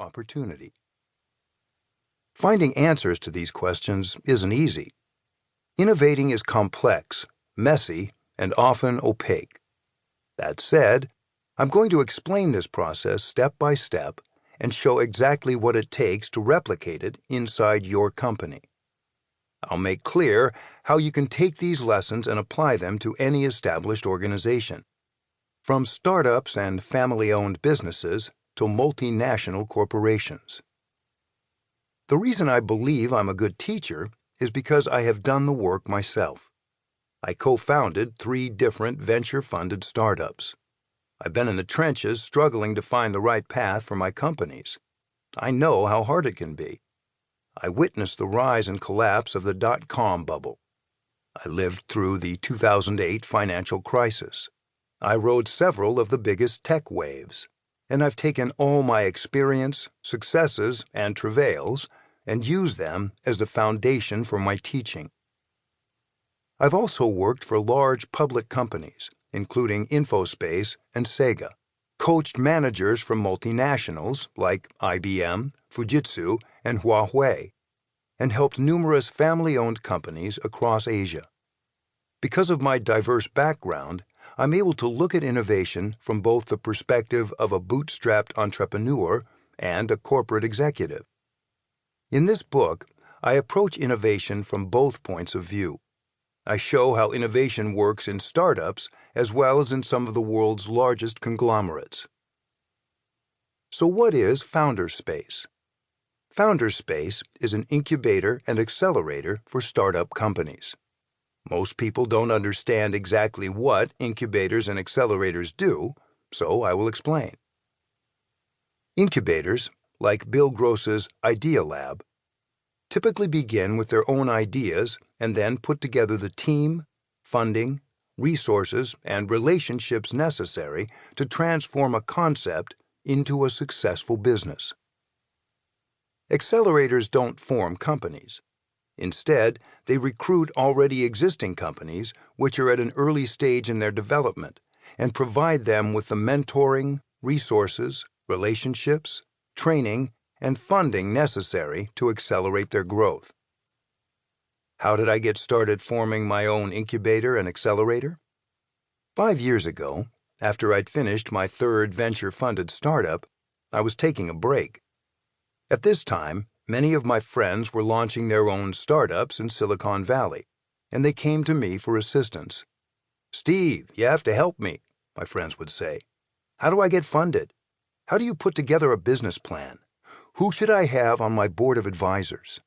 opportunity? Finding answers to these questions isn't easy. Innovating is complex, messy, and often opaque. That said, I'm going to explain this process step by step and show exactly what it takes to replicate it inside your company. I'll make clear how you can take these lessons and apply them to any established organization, from startups and family-owned businesses to multinational corporations. The reason I believe I'm a good teacher is because I have done the work myself. I co-founded 3 different venture-funded startups. I've been in the trenches struggling to find the right path for my companies. I know how hard it can be. I witnessed the rise and collapse of the dot-com bubble. I lived through the 2008 financial crisis. I rode several of the biggest tech waves, and I've taken all my experience, successes, and travails and used them as the foundation for my teaching. I've also worked for large public companies, including InfoSpace and Sega, coached managers from multinationals like IBM, Fujitsu, and Huawei, and helped numerous family-owned companies across Asia. Because of my diverse background, I'm able to look at innovation from both the perspective of a bootstrapped entrepreneur and a corporate executive. In this book, I approach innovation from both points of view. I show how innovation works in startups as well as in some of the world's largest conglomerates. So what is Founderspace? Founderspace is an incubator and accelerator for startup companies. Most people don't understand exactly what incubators and accelerators do, so I will explain. Incubators, like Bill Gross's Idea Lab, typically begin with their own ideas and then put together the team, funding, resources, and relationships necessary to transform a concept into a successful business. Accelerators don't form companies. Instead, they recruit already existing companies which are at an early stage in their development and provide them with the mentoring, resources, relationships, training, and funding necessary to accelerate their growth. How did I get started forming my own incubator and accelerator? 5 years ago, after I'd finished my 3rd venture-funded startup, I was taking a break. At this time, many of my friends were launching their own startups in Silicon Valley, and they came to me for assistance. "Steve, you have to help me," my friends would say. "How do I get funded? How do you put together a business plan? Who should I have on my board of advisors?"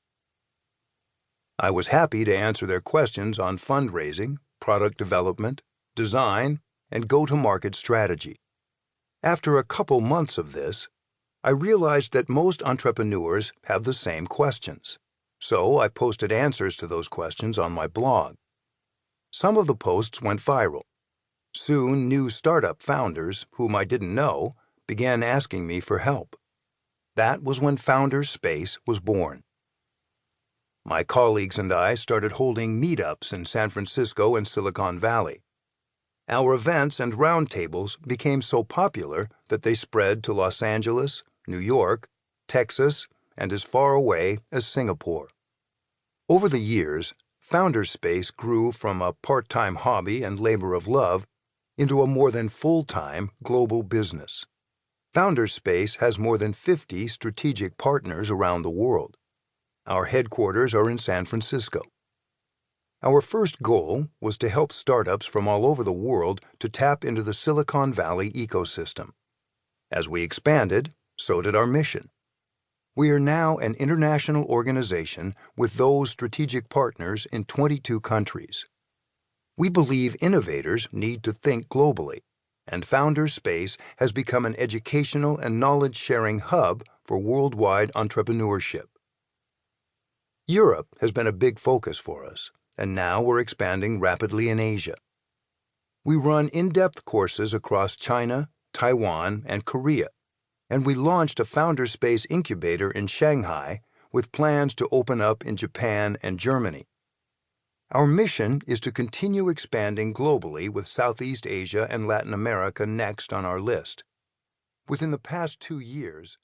I was happy to answer their questions on fundraising, product development, design, and go-to-market strategy. After a couple months of this, I realized that most entrepreneurs have the same questions, so I posted answers to those questions on my blog. Some of the posts went viral. Soon, new startup founders, whom I didn't know, began asking me for help. That was when Founderspace was born. My colleagues and I started holding meetups in San Francisco and Silicon Valley. Our events and roundtables became so popular that they spread to Los Angeles, New York, Texas, and as far away as Singapore. Over the years, Founderspace grew from a part-time hobby and labor of love into a more than full-time global business. Founderspace has more than 50 strategic partners around the world. Our headquarters are in San Francisco. Our first goal was to help startups from all over the world to tap into the Silicon Valley ecosystem. As we expanded, so did our mission. We are now an international organization with those strategic partners in 22 countries. We believe innovators need to think globally, and Founderspace has become an educational and knowledge-sharing hub for worldwide entrepreneurship. Europe has been a big focus for us, and now we're expanding rapidly in Asia. We run in-depth courses across China, Taiwan, and Korea, and we launched a Founderspace incubator in Shanghai with plans to open up in Japan and Germany. Our mission is to continue expanding globally with Southeast Asia and Latin America next on our list. Within the past 2 years,